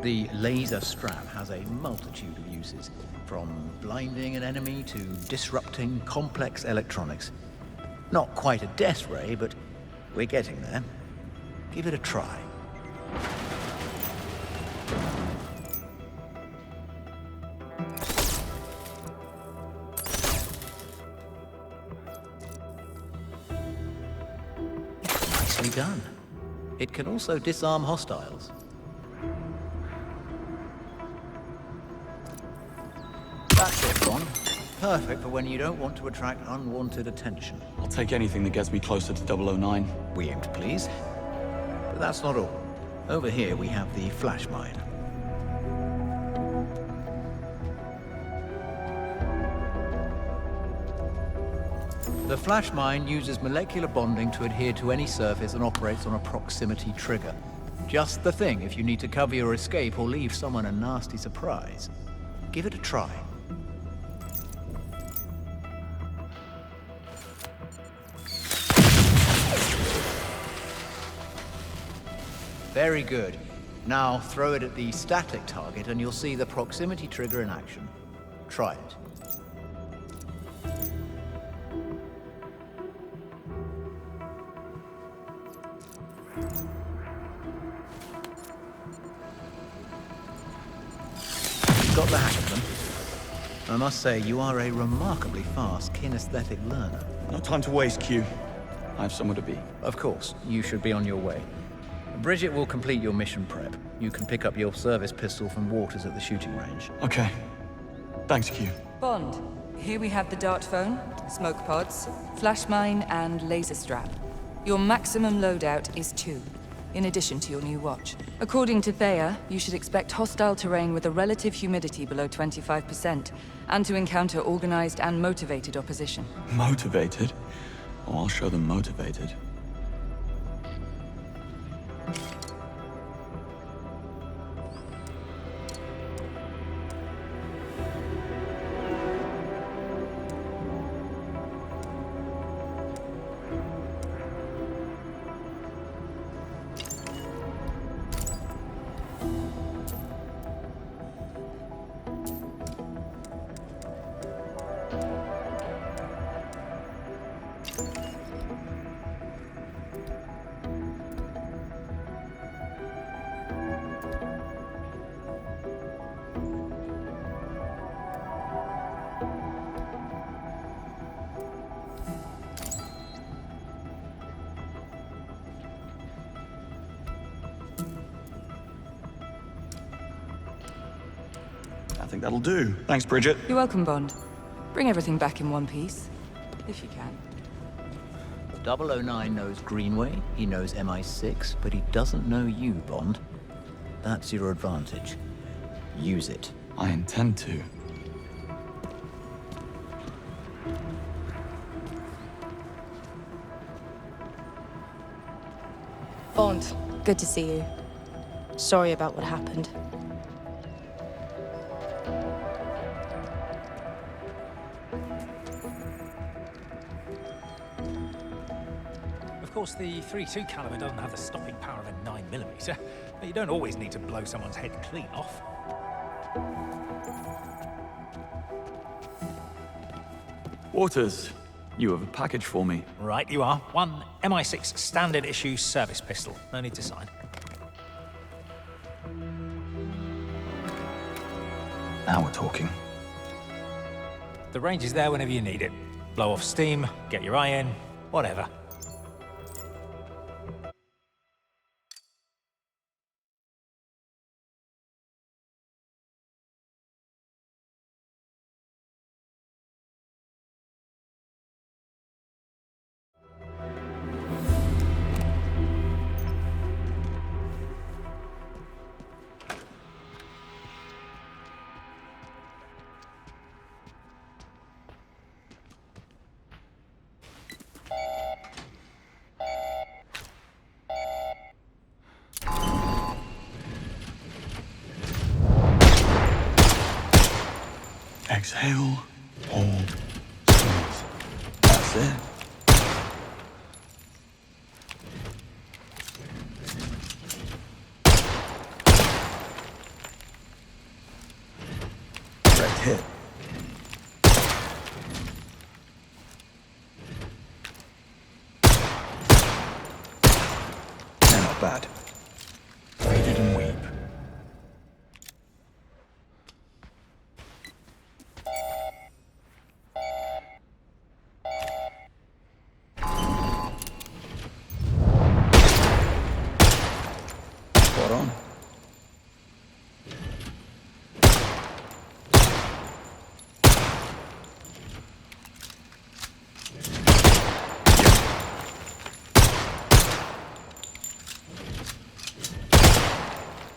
The laser strap has a multitude of uses, from blinding an enemy to disrupting complex electronics. Not quite a death ray, but we're getting there. Give it a try. Nicely done. It can also disarm hostiles. That's it, Bond. Perfect for when you don't want to attract unwanted attention. I'll take anything that gets me closer to 009. We aim to please. But that's not all. Over here we have the flash mine. The flash mine uses molecular bonding to adhere to any surface and operates on a proximity trigger. Just the thing if you need to cover your escape or leave someone a nasty surprise. Give it a try. Very good. Now throw it at the static target and you'll see the proximity trigger in action. Try it. Got the hang of them. I must say, you are a remarkably fast kinesthetic learner. No time to waste, Q. I have somewhere to be. Of course, you should be on your way. Bridget will complete your mission prep. You can pick up your service pistol from Waters at the shooting range. Okay. Thanks, Q. Bond, here we have the dart phone, smoke pods, flash mine, and laser strap. Your maximum loadout is 2, in addition to your new watch. According to Thea, you should expect hostile terrain with a relative humidity below 25%, and to encounter organized and motivated opposition. Motivated? Oh, I'll show them motivated. I think that'll do. Thanks, Bridget. You're welcome, Bond. Bring everything back in one piece, if you can. 009 knows Greenway, he knows MI6, but he doesn't know you, Bond. That's your advantage. Use it. I intend to. Bond, good to see you. Sorry about what happened. Of course, the .32 caliber doesn't have the stopping power of a 9mm, but you don't always need to blow someone's head clean off. Waters, you have a package for me. Right, you are. One MI6 standard issue service pistol. No need to sign. Now we're talking. The range is there whenever you need it. Blow off steam, get your eye in, whatever. Exhale, hold, squeeze. That's it. hit. They're not bad. They didn't weep. Spot on.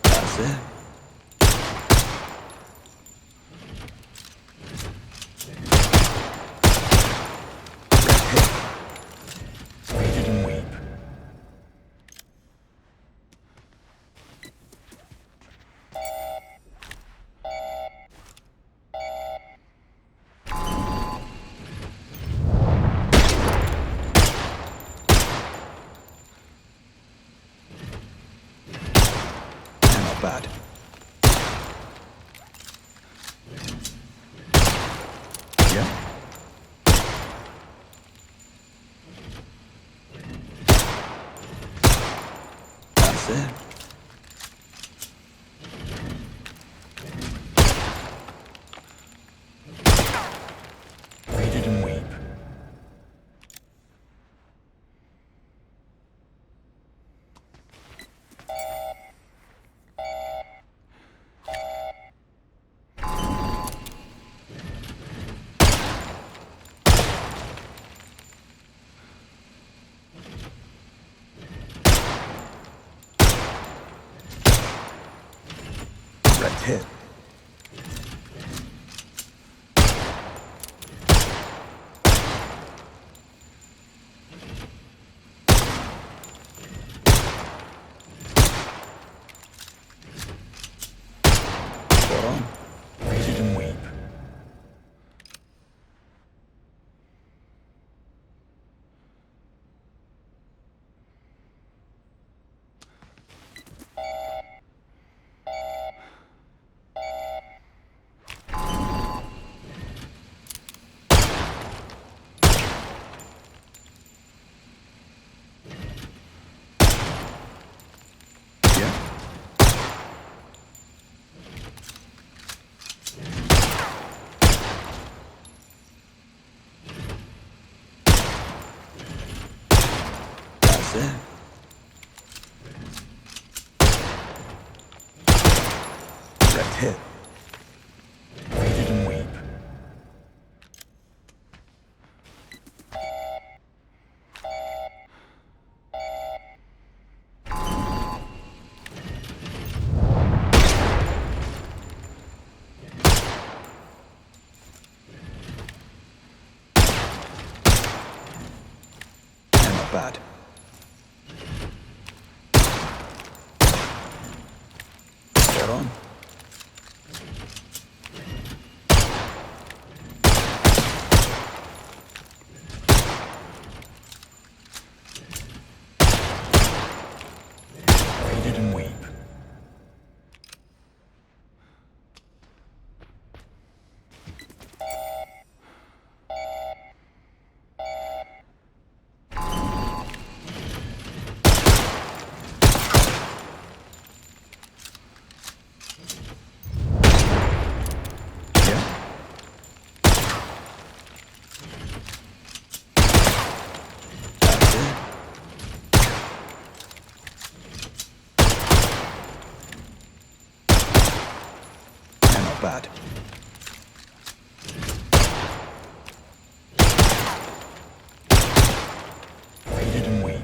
That's it. They didn't weep. They're not bad. Yeah. That's it. They didn't weep. Red hit. Spot on. They didn't weep. Yeah. That's it. Red hit. They didn't weep. They're not bad. Spot on. They didn't weep. Yeah. That's it. They're not bad. They didn't weep.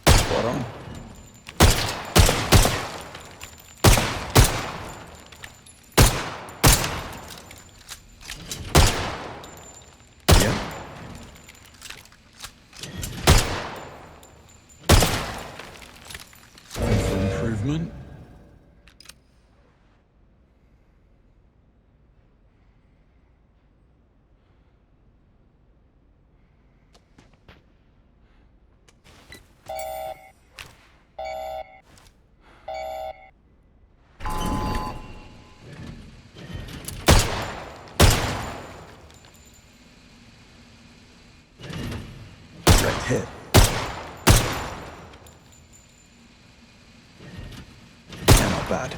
Spot on. Yeah. improvement. Direct hit. Yeah, not bad.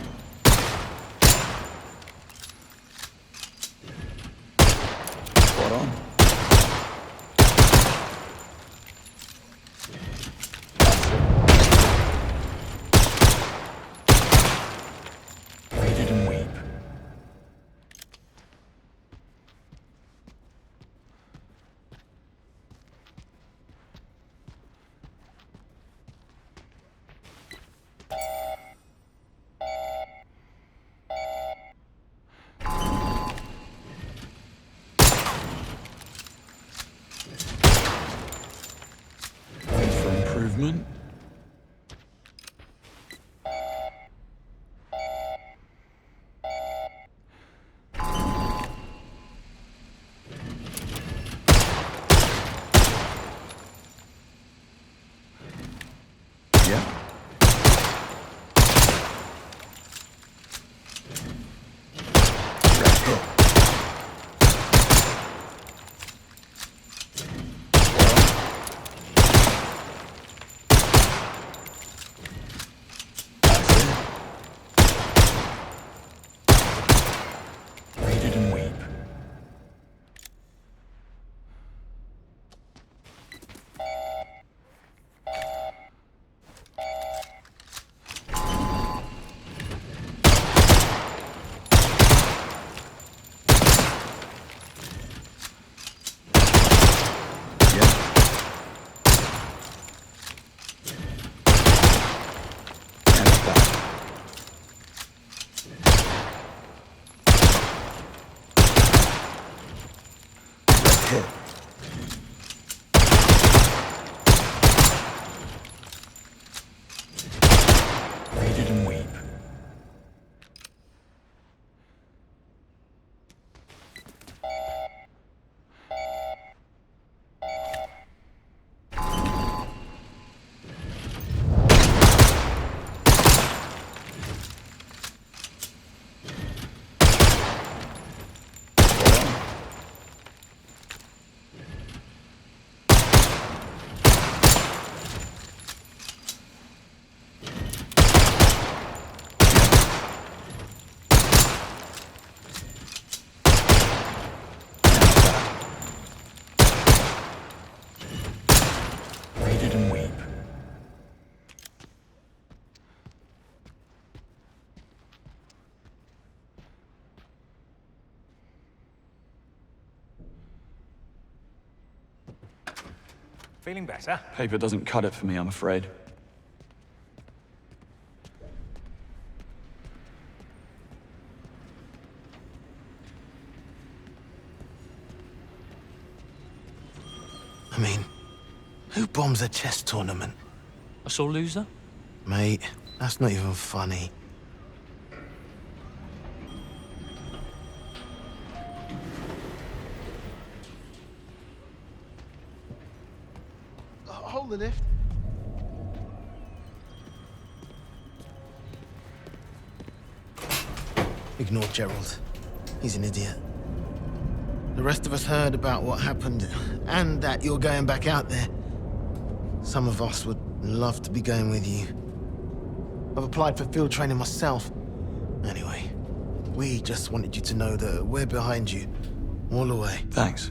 Spot on. Faded and weep. Room for improvement. Yeah. Direct hit. Faded and weep. Hit. Faded and weep. Faded and weep. Feeling better? Paper doesn't cut it for me, I'm afraid. I mean, who bombs a chess tournament? A sore loser? Mate, that's not even funny. Hold the lift. Ignore Gerald. He's an idiot. The rest of us heard about what happened, and that you're going back out there. Some of us would love to be going with you. I've applied for field training myself. Anyway, we just wanted you to know that we're behind you, all the way. Thanks.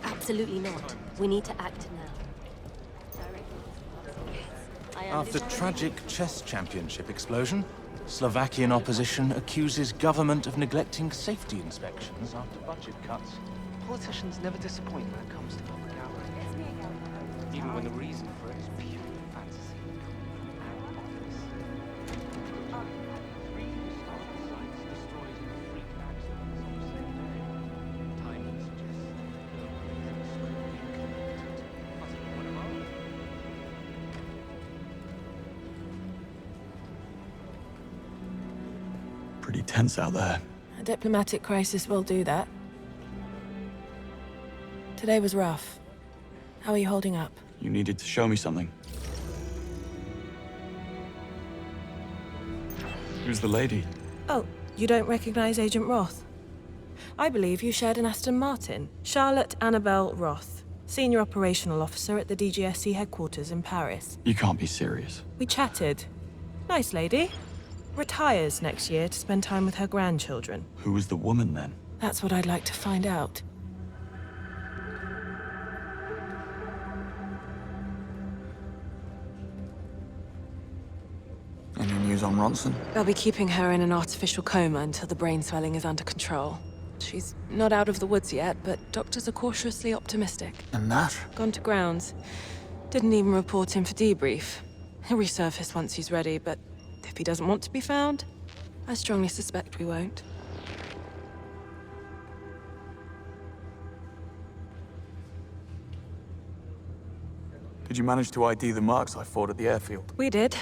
Absolutely not. We need to act now. After tragic chess championship explosion, Slovakian opposition accuses government of neglecting safety inspections after budget cuts. Politicians never disappoint when it comes to public outrage. Even when the reason for it is pure fantasy. Pretty tense out there. A diplomatic crisis will do that. Today was rough. How are you holding up? You needed to show me something. Who's the lady? Oh, you don't recognize Agent Roth? I believe you shared an Aston Martin. Charlotte Annabelle Roth, Senior Operational Officer at the DGSC headquarters in Paris. You can't be serious. We chatted. Nice lady. Retires next year to spend time with her grandchildren. Who was the woman then? That's what I'd like to find out. Any news on Ronson? They'll be keeping her in an artificial coma until the brain swelling is under control. She's not out of the woods yet, but doctors are cautiously optimistic. And that? Gone to grounds. Didn't even report him for debrief. He'll resurface once he's ready, but if he doesn't want to be found, I strongly suspect we won't. Did you manage to ID the marks I fought at the airfield? We did.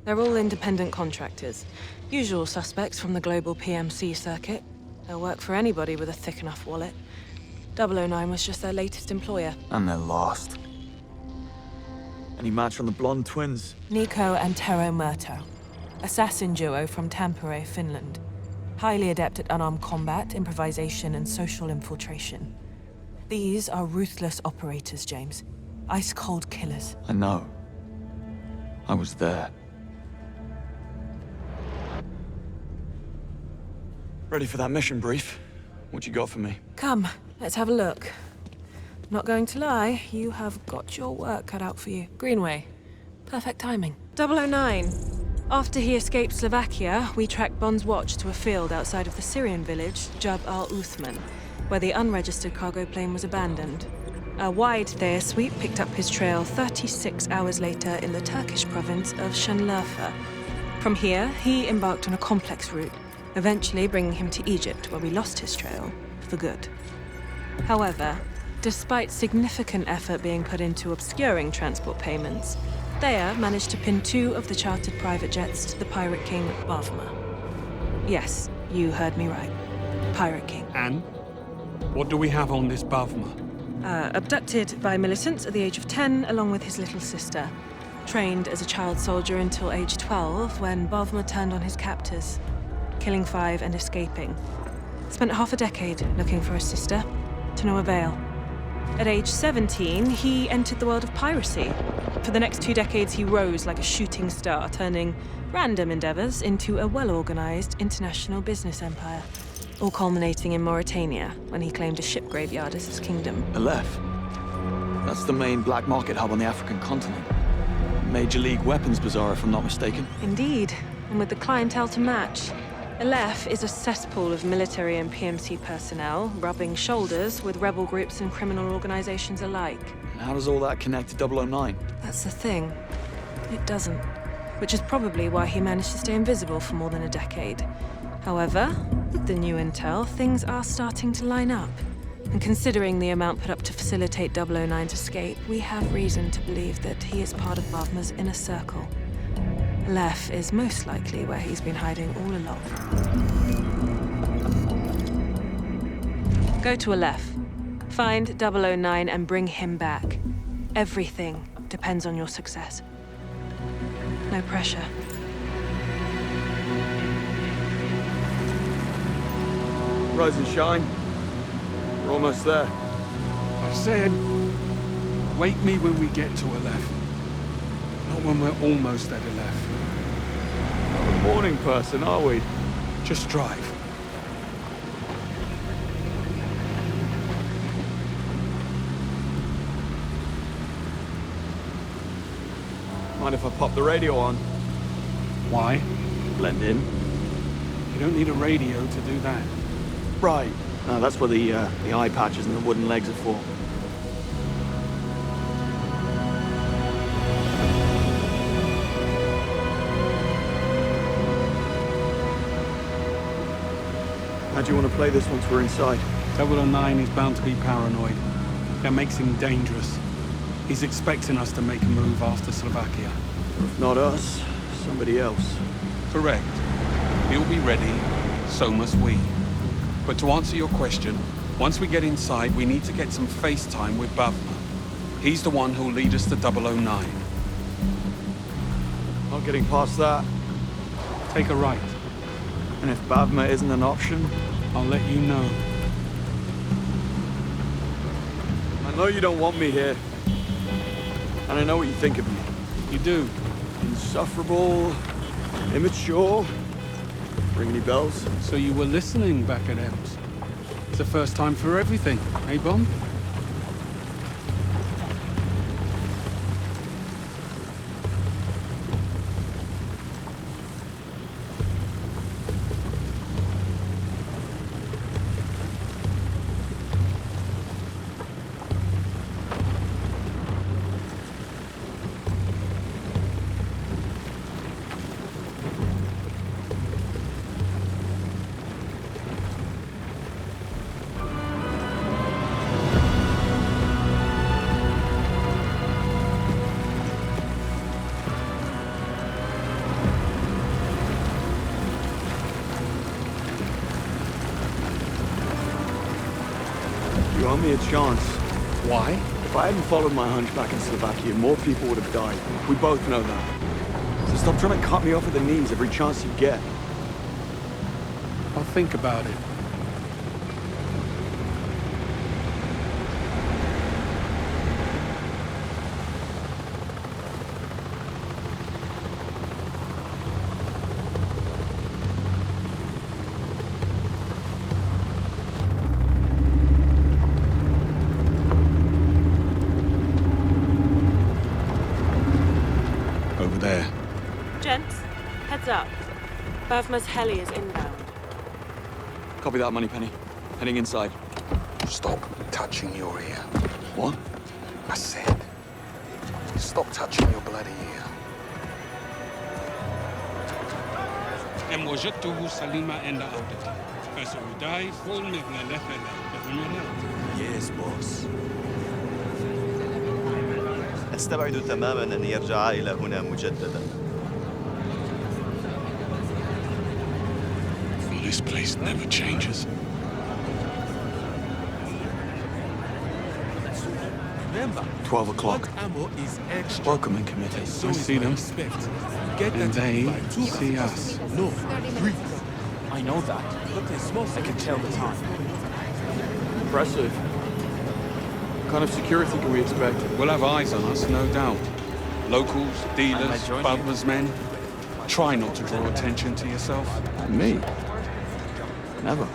They're all independent contractors. Usual suspects from the global PMC circuit. They'll work for anybody with a thick enough wallet. 009 was just their latest employer. And they're lost. Any match on the blonde twins? Nico and Tero Murto. Assassin duo from Tampere, Finland. Highly adept at unarmed combat, improvisation, and social infiltration. These are ruthless operators, James. Ice-cold killers. I know. I was there. Ready for that mission brief? What you got for me? Come, let's have a look. Not going to lie, you have got your work cut out for you. Greenway. Perfect timing. 009. After he escaped Slovakia, we tracked Bond's watch to a field outside of the Syrian village, Jab al-Uthman, where the unregistered cargo plane was abandoned. A wide Thayer sweep picked up his trail 36 hours later in the Turkish province of Şanlıurfa. From here, he embarked on a complex route, eventually bringing him to Egypt, where we lost his trail for good. However, despite significant effort being put into obscuring transport payments, Thayer managed to pin 2 of the chartered private jets to the Pirate King, Bavma. Yes, you heard me right. Pirate King. And? What do we have on this Bavma? Abducted by militants at the age of 10, along with his little sister. Trained as a child soldier until age 12, when Bavma turned on his captors, killing 5 and escaping. Spent half a decade looking for his sister, to no avail. At age 17, he entered the world of piracy. For the next 2 decades, he rose like a shooting star, turning random endeavors into a well-organized international business empire. All culminating in Mauritania, when he claimed a ship graveyard as his kingdom. Aleph. That's the main black market hub on the African continent. Major League weapons bazaar, if I'm not mistaken. Indeed, and with the clientele to match. Aleph is a cesspool of military and PMC personnel, rubbing shoulders with rebel groups and criminal organizations alike. And how does all that connect to 009? That's the thing. It doesn't. Which is probably why he managed to stay invisible for more than a decade. However, with the new intel, things are starting to line up. And considering the amount put up to facilitate 009's escape, we have reason to believe that he is part of Bavma's inner circle. Aleph is most likely where he's been hiding all along. Go to Aleph. Find 009 and bring him back. Everything depends on your success. No pressure. Rise and shine. We're almost there. I said, wake me when we get to Aleph. Not when we're almost at Aleph. Not a morning person, are we? Just drive. Mind if I pop the radio on? Why? Blend in. You don't need a radio to do that. Right. No, that's what the eye patches and the wooden legs are for. How do you want to play this once we're inside? 009 is bound to be paranoid. That makes him dangerous. He's expecting us to make a move after Slovakia. If not us, somebody else. Correct. He'll be ready so must we. But to answer your question, once we get inside, we need to get some face time with Bavma. He's the one who'll lead us to 009. Not getting past that. Take a right. And if Bavma isn't an option, I'll let you know. I know you don't want me here. And I know what you think of me. You do. Insufferable, immature. Ring any bells? So you were listening back at Ems. It's the first time for everything, eh, Bond? You owe me a chance. Why? If I hadn't followed my hunch back in Slovakia, more people would have died. We both know that. So stop trying to cut me off at the knees every chance you get. I'll think about it. Over there. Gents, heads up. Bavma's heli is inbound. Copy that, Moneypenny. Heading inside. Stop touching your ear. What? I said, stop touching your bloody ear. Yes, boss. أستبعد تماماً أن يرجع إلى هنا مجدداً. This place never changes. Remember, 12 o'clock. ammo is extra. Welcoming committee. I see them. And they see us. No, 3. I know that. Look, they smoke. I can tell the time. Impressive. What kind of security can we expect? We'll have eyes on us, no doubt. Locals, dealers, Bavma's men. Try not to draw attention to yourself. Me? Never.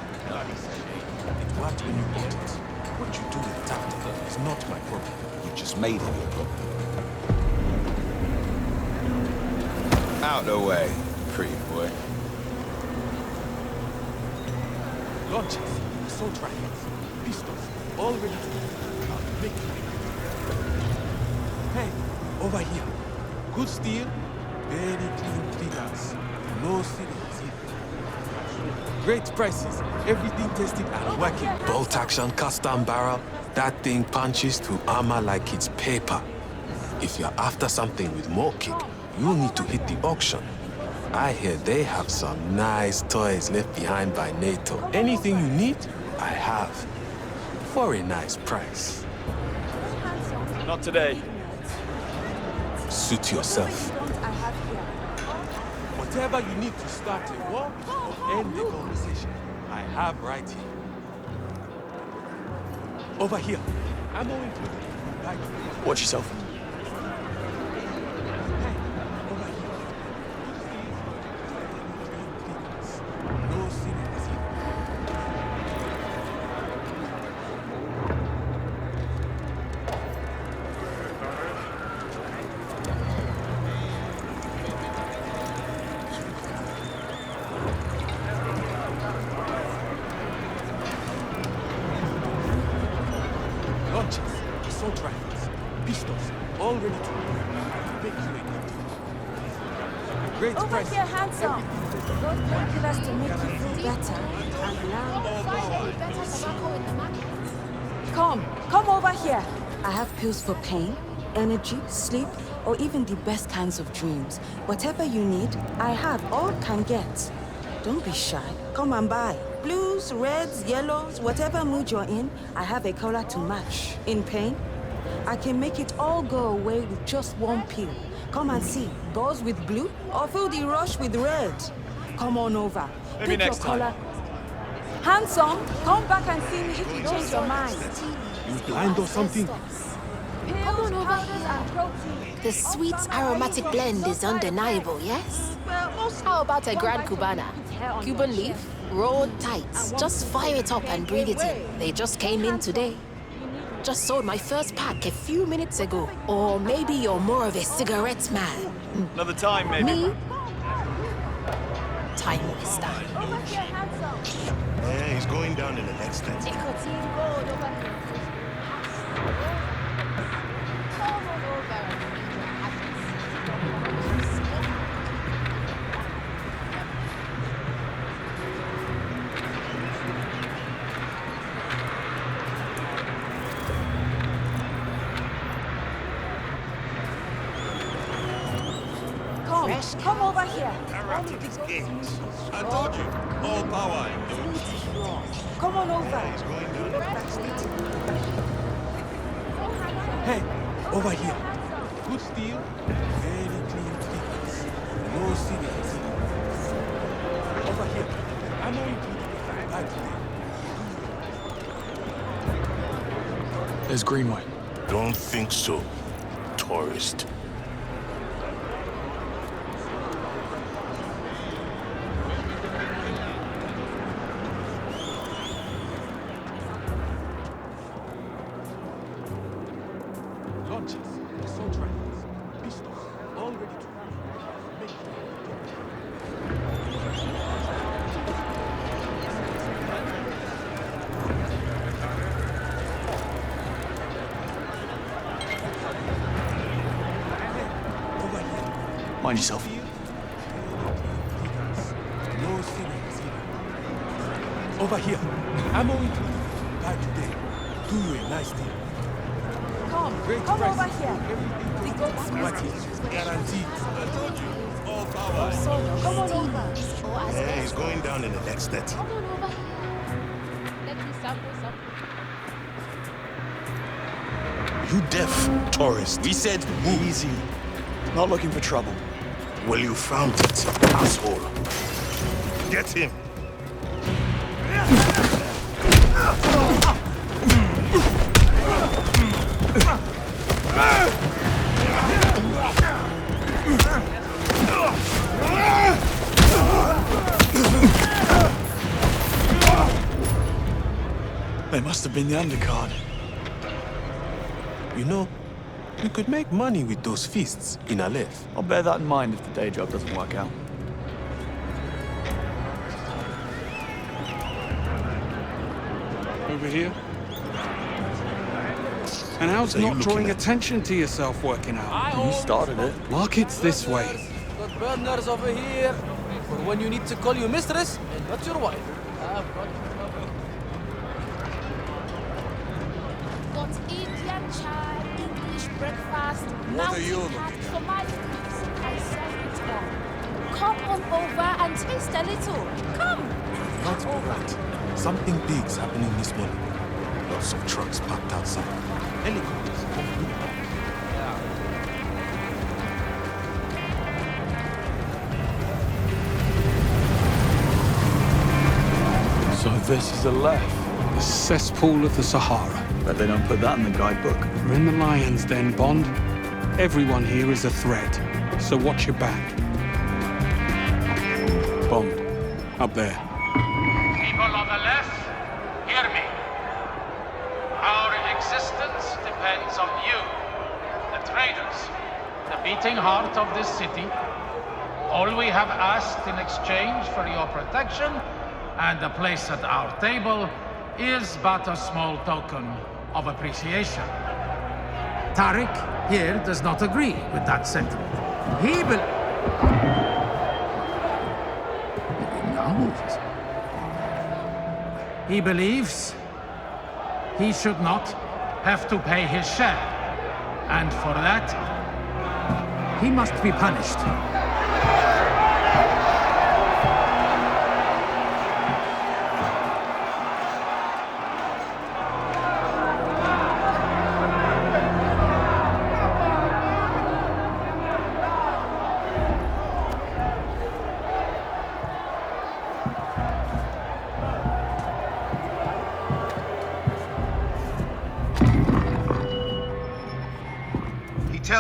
What in your pockets? What you do with tactical is not my problem. You just made it your problem. Out the way, pretty boy. Launches, assault rifles, pistols, all ready to go. I'll make it. Hey, over here. Good steel, very clean cleaners. No ceilings either. Great prices, everything tested and working. Bolt action custom barrel. That thing punches to armor like it's paper. If you're after something with more kick, you'll need to hit the auction. I hear they have some nice toys left behind by NATO. Anything you need, I have. For a nice price. Not today. Suit yourself. Whatever you need to start a war or end the conversation, I have right here. Over here. Ammo included. Right. Watch yourself. Hey, over here. No ceilings either. Launches, assault rifles, pistols, all ready to go. Make you a good deal. Great Over price. here, handsome. Those painkillers to make you feel better. And now... Come over here. I have pills for pain, energy, sleep, or even the best kinds of dreams. Whatever you need, I have, all can get. Don't be shy. Come and buy. Blues, reds, yellows, whatever mood you're in, I have a color to match. In pain, I can make it all go away with just one pill. Come and see. Buzz with blue or feel the rush with red. Come on over. Maybe Pick next your time. color. Handsome, come back and see me if you change your mind. You blind or something? Come on over here. The sweet aromatic blend is undeniable, yes? How about a Grand Cubana? Cuban leaf, rolled tight. Just fire it up and bring it in. They just came in today. Just sold my first pack a few minutes ago. Or maybe you're more of a cigarette man. Another time, maybe. Me? Time waster. Yeah, he's going down in the next net. Come over here. I told you, all power in those. Come on over. Hey, over here. Good steel, very clean figures. No serious. Over here. I'm going to back there. There's Greenway. Don't think so, tourist. Launches, assault rifles, pistols, all ready to make Mind yourself. no serious. Over here. I'm going to buy today. Do you a nice deal. Come over here. The goat's What is guaranteed? I told you, all power. Come on over. Yeah, he's going down in the next net. Come on over here. Let me sample some. You deaf, tourist. We said move. Easy. Not looking for trouble. Well, you found it, asshole. Get him. They must have been the undercard. You know, you could make money with those fists in Aleph. I'll bear that in mind if the day job doesn't work out. Over here. And how's not drawing attention to yourself working out? You started it. Market's this way. Got burners over here for when you need to call your mistress and not your wife. I've got Indian chai, English breakfast, What are you mountain hat for my cooks. I serve it all. Come on over and taste a little. Come. Not right. Something big's happening this morning. Lots of trucks parked outside. Helicopters. So this is Aleph. The cesspool of the Sahara. Bet they don't put that in the guidebook. We're in the lion's den, Bond. Everyone here is a threat, so watch your back. Bond, up there. People of Aleph, hear me. Our existence depends on you, the traders, the beating heart of this city. All we have asked in exchange for your protection and a place at our table is but a small token of appreciation. Tariq here does not agree with that sentiment. He believes he should not have to pay his share, and for that, he must be punished.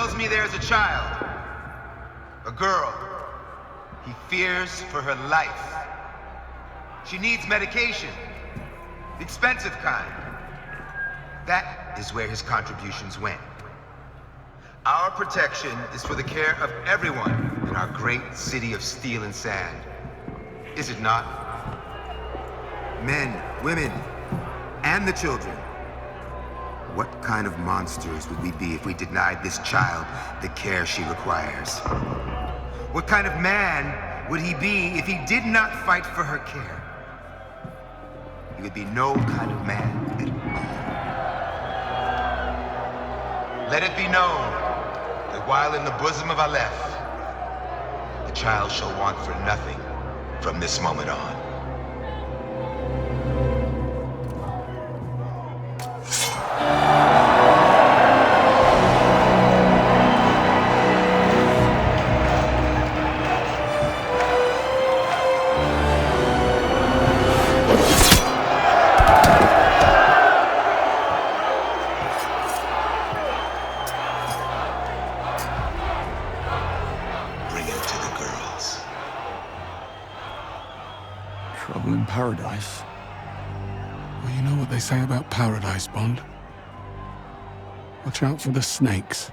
tells me there's a child. A girl. He fears for her life. She needs medication. The expensive kind. That is where his contributions went. Our protection is for the care of everyone in our great city of steel and sand. Is it not? Men, women, and the children. What kind of monsters would we be if we denied this child the care she requires? What kind of man would he be if he did not fight for her care? He would be no kind of man at all. Let it be known that while in the bosom of Aleph, the child shall want for nothing from this moment on. Trouble in paradise? Well, you know what they say about paradise, Bond. Watch out for the snakes.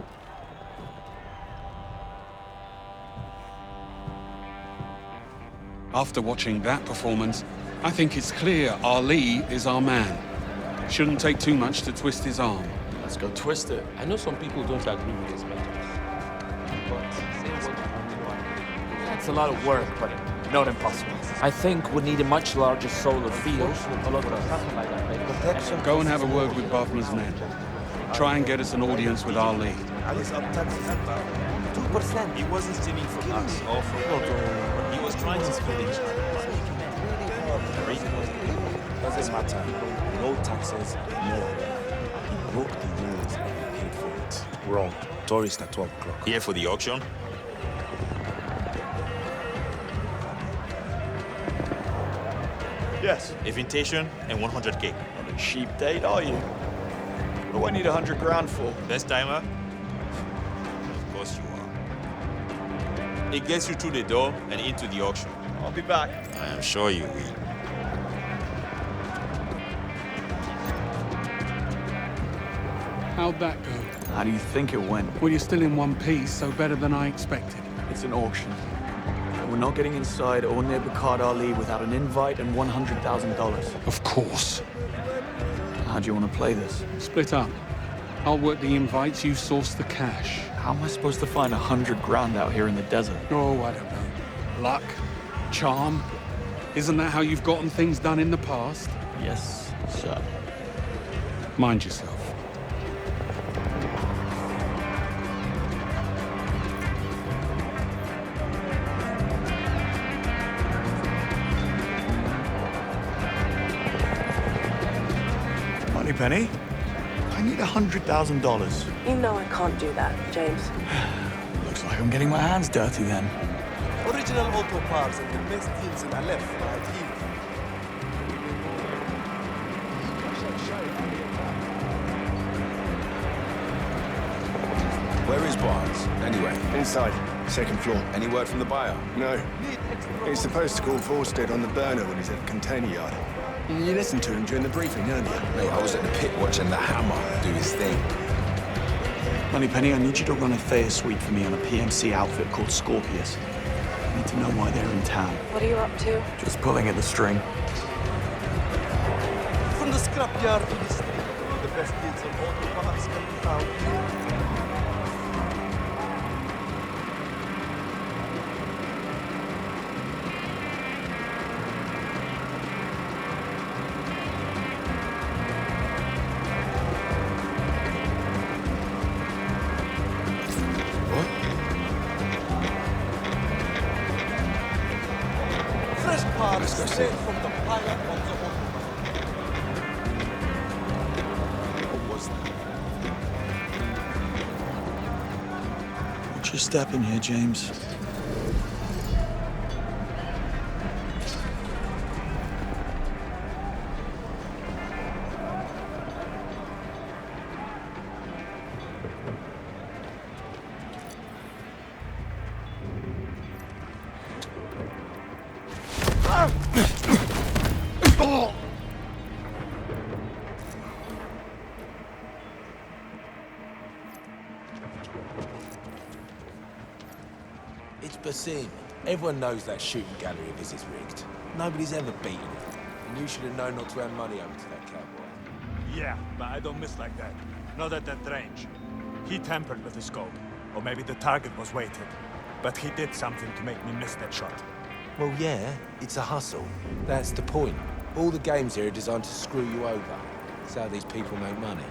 After watching that performance, I think it's clear Ali is our man. Shouldn't take too much to twist his arm. Let's go twist it. I know some people don't agree with his methods. But say what you want. It's a lot of work, but not impossible. I think we need a much larger solar field. Go and have a word with Bavma's men. Try and get us an audience with Ali. Ali's up taxes at 2%. He wasn't stealing from us or from Lotto. He was trying to steal each other. Doesn't matter. No taxes, no. He broke the rules and he paid for it. Wrong. Tourist at 12 o'clock. Here for the auction? Yes. Invitation and 100K. On a cheap date, are you? What do I need 100 grand for? Best timer? Of course you are. It gets you through the door and into the auction. I'll be back. I am sure you will. How'd that go? How do you think it went? Well, you're still in one piece, so better than I expected. It's an auction. And we're not getting inside or near Bakard Ali without an invite and $100,000. Of course. How do you want to play this? Split up. I'll work the invites, you source the cash. How am I supposed to find 100 grand out here in the desert? Oh, I don't know. Luck? Charm? Isn't that how you've gotten things done in the past? Yes, sir. Mind yourself. Penny, I need $100,000. You know I can't do that, James. Looks like I'm getting my hands dirty then. Original auto parts and the best deals in Aleph right here. Where is Barnes, anyway? Inside, second floor. Any word from the buyer? No. He's supposed to call Vorsted on the burner when he's at the container yard. You listened to him during the briefing earlier. Mate, I was at the pit watching the Hammer do his thing. Moneypenny, I need you to run a Thayer suite for me on a PMC outfit called Scorpius. I need to know why they're in town. What are you up to? Just pulling at the string. From the scrapyard to the street, the best deals of auto parts can be found here. Straight from the pilot on the What was that? Watch your step in here, James. It's Basim. Everyone knows that shooting gallery of his is rigged. Nobody's ever beaten it. And you should have known not to hand money over to that cowboy. Yeah, but I don't miss like that. Not at that range. He tampered with the scope. Or maybe the target was weighted. But he did something to make me miss that shot. Well, yeah, it's a hustle. That's the point. All the games here are designed to screw you over. That's how these people make money.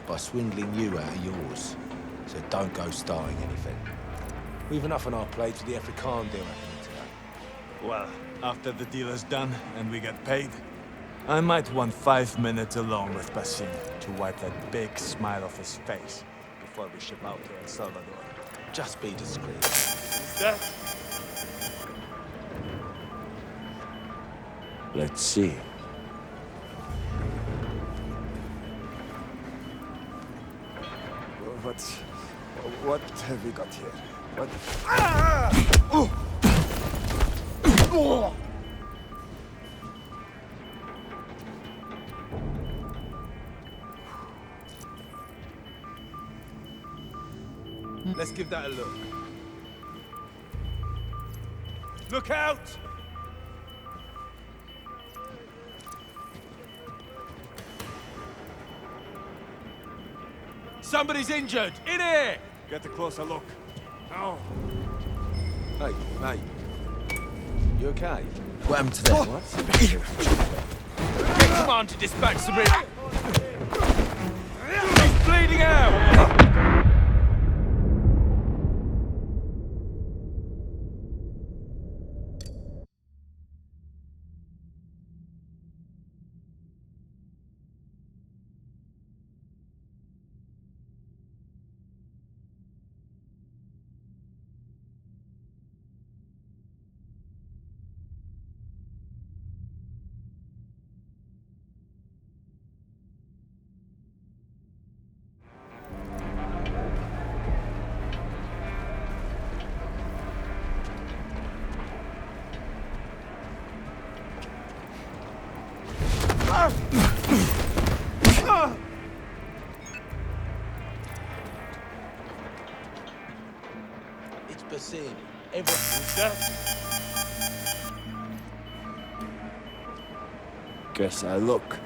By swindling you out of yours. So don't go starting anything. We've enough on our plates with the Afrikaan deal happening today. Well, after the deal is done and we get paid, I might want 5 minutes alone with Basim to wipe that big smile off his face before we ship out to El Salvador. Just be discreet. Is that? Let's see. What have we got here? What? Let's give that a look. Look out! Somebody's injured! In here! Get a closer look. Oh. Hey, mate. You okay? What happened to them? What? Get command to dispatch Sabrina! He's bleeding out! It's Basim. Everyone's dead. Guess I look.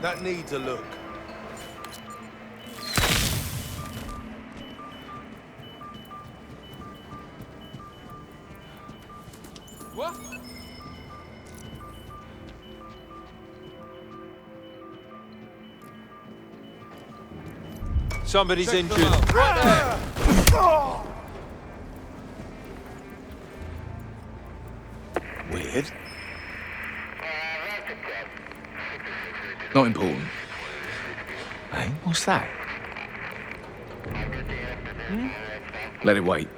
That needs a look. What? Somebody's injured. Right there! Weird. Not important. Hey, what's that? Let it wait.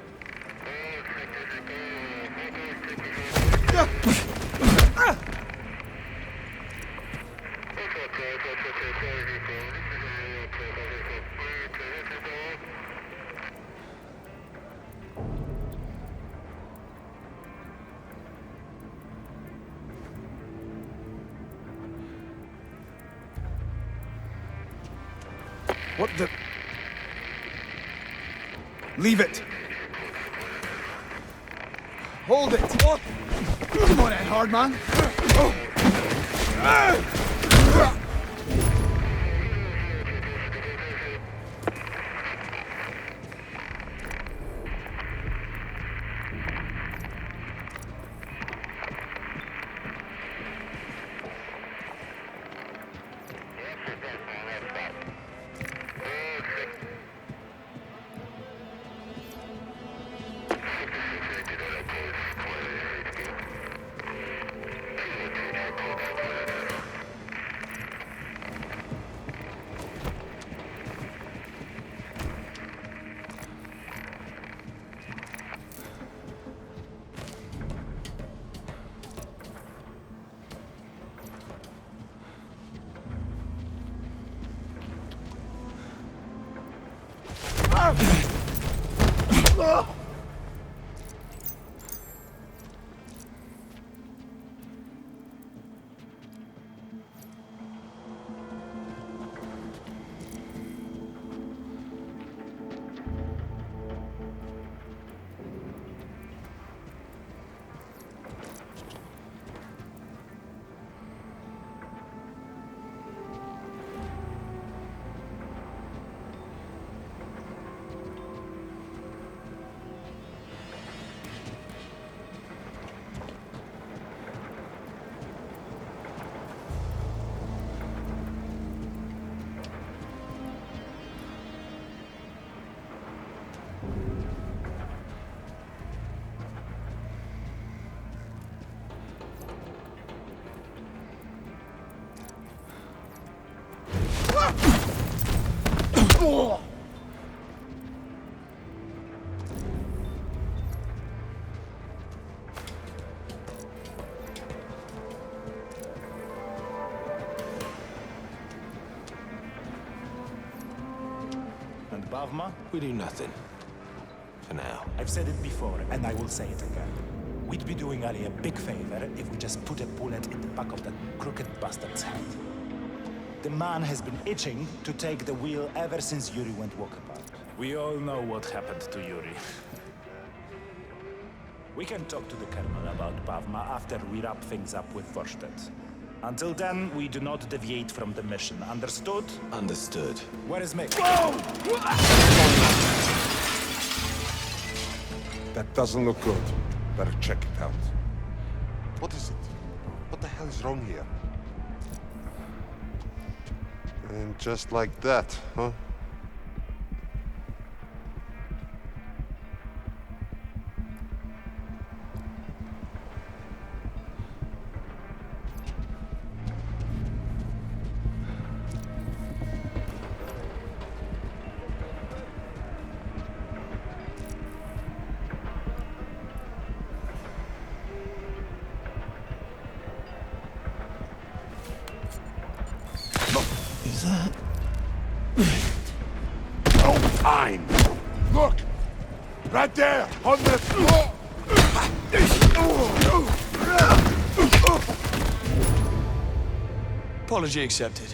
What the... Leave it! Hold it! Come on, Ed Hardman! And Bavma? We do nothing. For now. I've said it before, and I will say it again. We'd be doing Ali a big favor if we just put a bullet in the back of that crooked bastard's head. The man has been itching to take the wheel ever since Yuri went walkabout. We all know what happened to Yuri. We can talk to the Colonel about Bavma after we wrap things up with Vorstedt. Until then, we do not deviate from the mission. Understood? Understood. Where is Mick? That doesn't look good. Better check it out. What is it? What the hell is wrong here? And just like that, huh? Is that? Oh, fine. Look! Right there! On the... Apology accepted.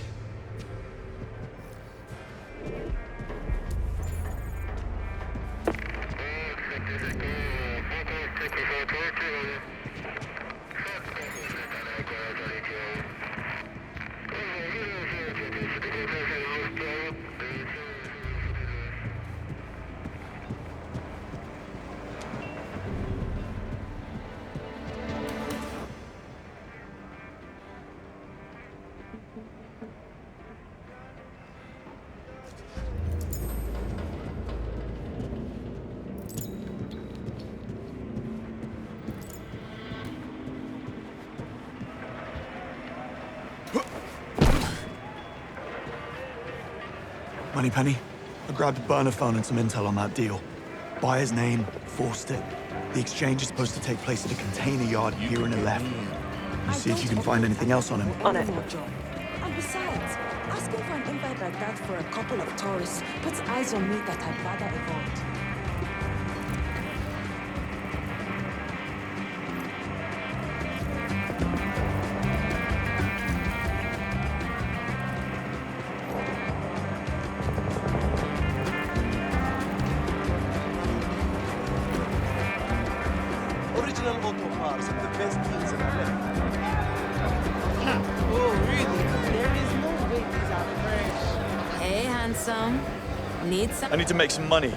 Moneypenny, I grabbed a burner phone and some intel on that deal. Buyer's name, Vorstedt. The exchange is supposed to take place at a container yard here in Aleph. You see if you can find anything else on him. On it. And besides, asking for an invite like that for a couple of tourists puts eyes on me that I'd rather avoid. Original auto cars have the best deals in LA. Oh, really? There is no way these are fresh. Hey, handsome. Need some? I need to make some money.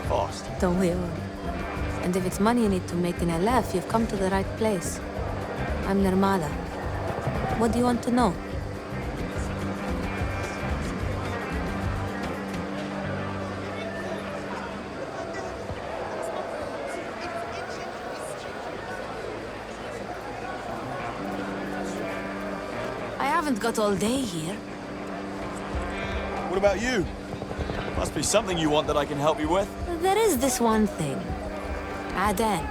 Fast. Don't we all? And if it's money you need to make in Aleph, you've come to the right place. I'm Nirmala. What do you want to know? I haven't got all day here. What about you? Must be something you want that I can help you with. There is this one thing. Aden.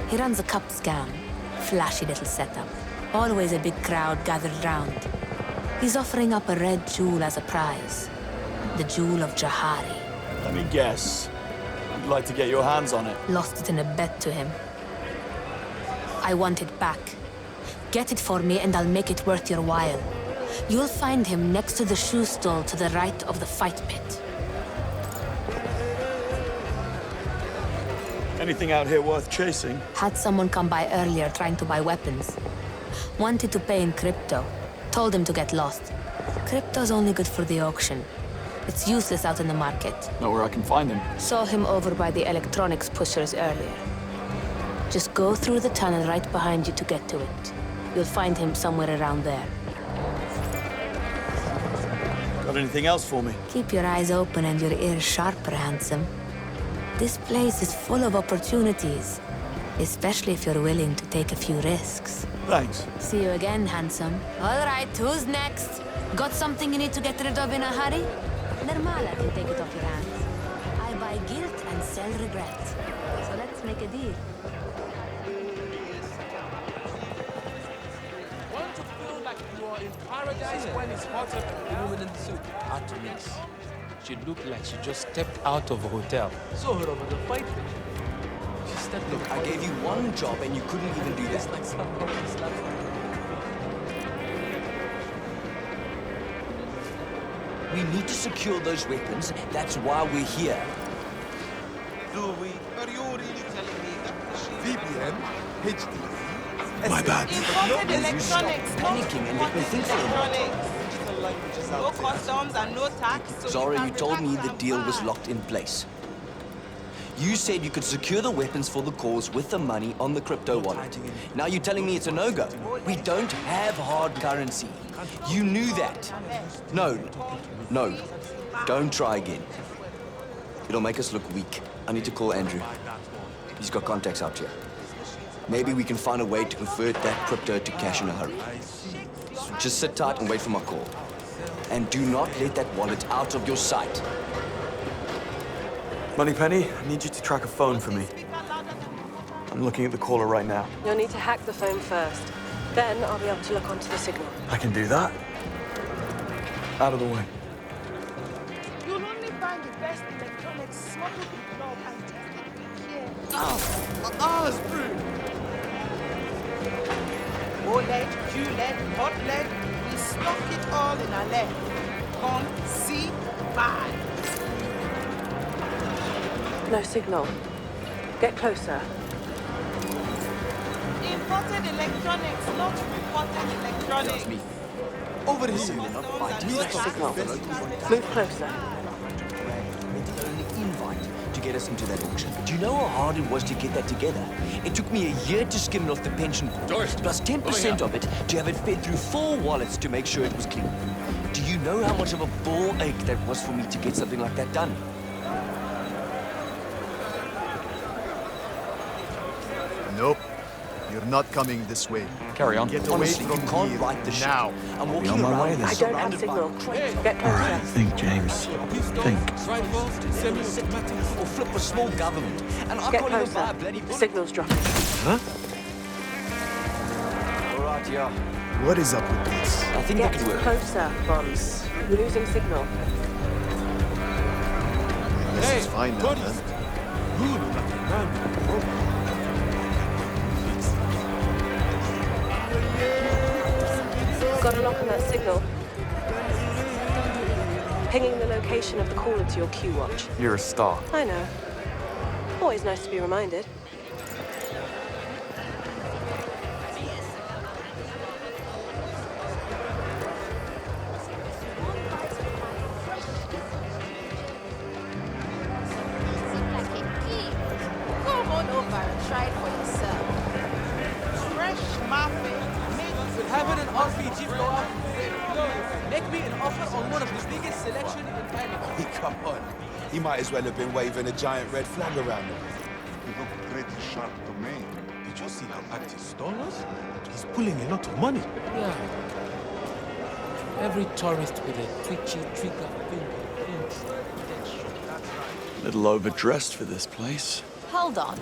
He runs a cup scam. Flashy little setup. Always a big crowd gathered round. He's offering up a red jewel as a prize. The Jewel of Jahari. Let me guess. You'd like to get your hands on it. Lost it in a bet to him. I want it back. Get it for me and I'll make it worth your while. You'll find him next to the shoe stall to the right of the fight pit. Anything out here worth chasing? Had someone come by earlier trying to buy weapons. Wanted to pay in crypto. Told him to get lost. Crypto's only good for the auction. It's useless out in the market. Know where I can find him? Saw him over by the electronics pushers earlier. Just go through the tunnel right behind you to get to it. You'll find him somewhere around there. Got anything else for me? Keep your eyes open and your ears sharper, handsome. This place is full of opportunities, especially if you're willing to take a few risks. Thanks. See you again, handsome. All right, who's next? Got something you need to get rid of in a hurry? Nermala can take it off your hands. I buy guilt and sell regret. So let's make a deal. Want to feel like you are in paradise when it's hotter? The woman in the suit. Hard to miss. She looked like she just stepped out of a hotel. Saw her over the fight pit. She stepped Look, I gave you one job and you couldn't even do that. like someone slapped her. We need to secure those weapons. That's why we're here. Do we? Are you really telling me that VPN, HD? My bad. You stop panicking and let me think for a minute. No customs and no tax. So Zara, you told me the deal was locked in place. You said you could secure the weapons for the cause with the money on the crypto wallet. Now you're telling me it's a no-go. We don't have hard currency. You knew that. No. Don't try again. It'll make us look weak. I need to call Andrew. He's got contacts out here. Maybe we can find a way to convert that crypto to cash in a hurry. So just sit tight and wait for my call. And do not let that wallet out of your sight. Moneypenny, I need you to track a phone for me. I'm looking at the caller right now. You'll need to hack the phone first. Then I'll be able to look onto the signal. I can do that. Out of the way. you'll only find the best electronics smuggled in bulk and tested with care. OLED, QLED, hot LED, we stock it all in a LED. Come, see, buy. No signal. Get closer. Imported electronics, not reported electronics. Over here. Signal. Move closer. To get us into that auction. Do you know how hard it was to get that together? It took me a year to skim it off the pension pool, plus 10% of it to have it fed through 4 wallets to make sure it was clean. Do you know how much of a ball ache that was for me to get something like that done? Nope. You're not coming this way. Carry on. Get away Honestly, from you can't here write the shit. now. I'm walking on my way around then. I don't have signal. Get closer. All right, think, James. Think. Or flip a small government. And I Get can't even buy a closer. bloody bullet. Signal's dropping. Huh? All right, yeah. What is up with this? I think Get that could work. closer, Bonds. Losing signal. This is fine now, man. Got a lock on that signal. Pinging the location of the caller to your Q watch. You're a star. I know. Always nice to be reminded. Come on over and try it for yourself. Fresh muffin. We'll have it an RPG blowout. Make me an offer on one of the biggest selection in Canada. Come on. He might as well have been waving a giant red flag around him. He looked pretty sharp to me. Did you see how active stole us? He's pulling a lot of money. Yeah. Every tourist with a twitchy trigger finger thinks that's A little overdressed for this place. Hold on.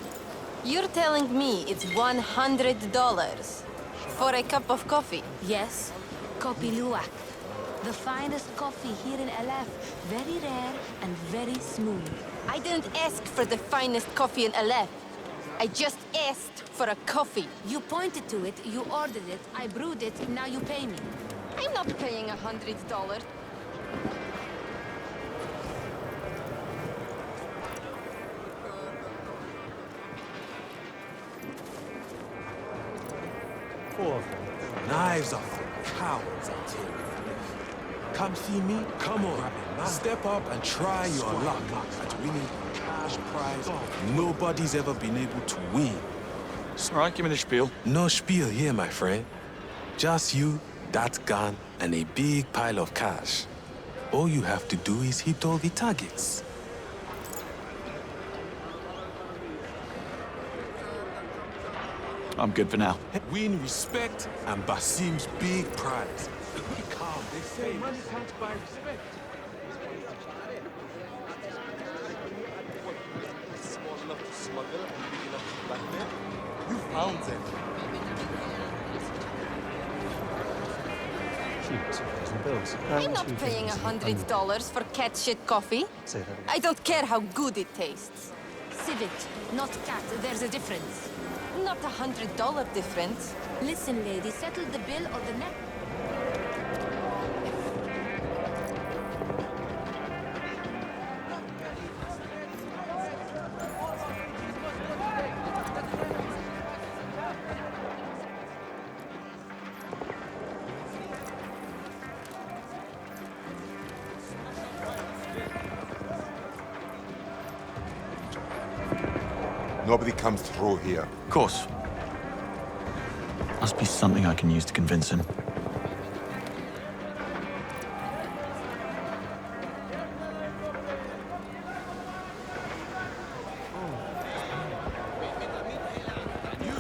You're telling me it's $100 for a cup of coffee? Yes. Kopi Luwak. The finest coffee here in Aleph. Very rare and very smooth. I didn't ask for the finest coffee in Aleph. I just asked for a coffee. You pointed to it, you ordered it, I brewed it, now you pay me. I'm not paying $100. Knives off. Cowards out here. Come see me? Come on. Step up and try your luck at winning cash prize nobody's ever been able to win. All right, give me the spiel. No spiel here, my friend. Just you, that gun, and a big pile of cash. All you have to do is hit all the targets. I'm good for now. Win respect and Basim's big prize. Be calm, they say money can't buy respect. pounds in. I'm not paying $100 for cat shit coffee. I don't care how good it tastes. Civet, not cat. There's a difference. Not $100 difference. Listen, lady, settle the bill or the next. Nobody comes through here. Of course. Must be something I can use to convince him.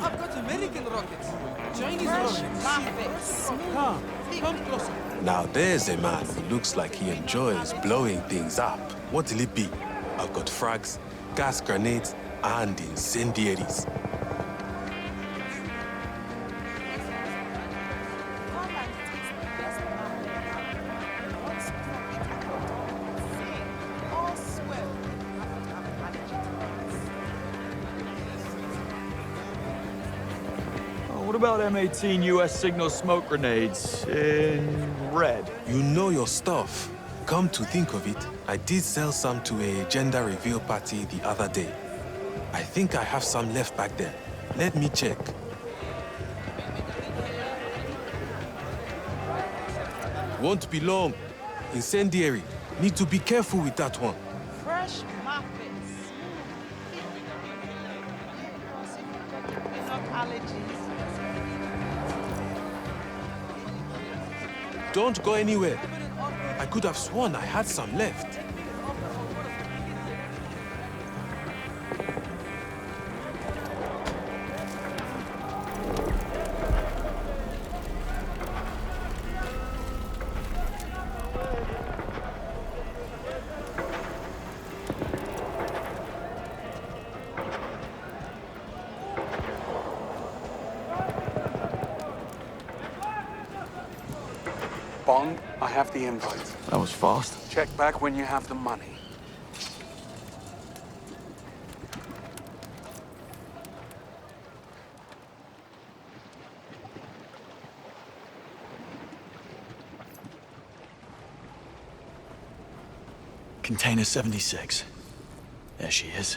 I've got American rockets, Chinese rockets. Come closer. Now there's a man who looks like he enjoys blowing things up. What'll it be? I've got frags, gas grenades, and incendiaries. What about M18 US signal smoke grenades in red? You know your stuff. Come to think of it, I did sell some to a gender reveal party the other day. I think I have some left back there. Let me check. Won't be long. Incendiary. Need to be careful with that one. Fresh muffins. Not allergies. Don't go anywhere. I could have sworn I had some left. Bond, I have the invite. That was fast. Check back when you have the money. Container 76. There she is.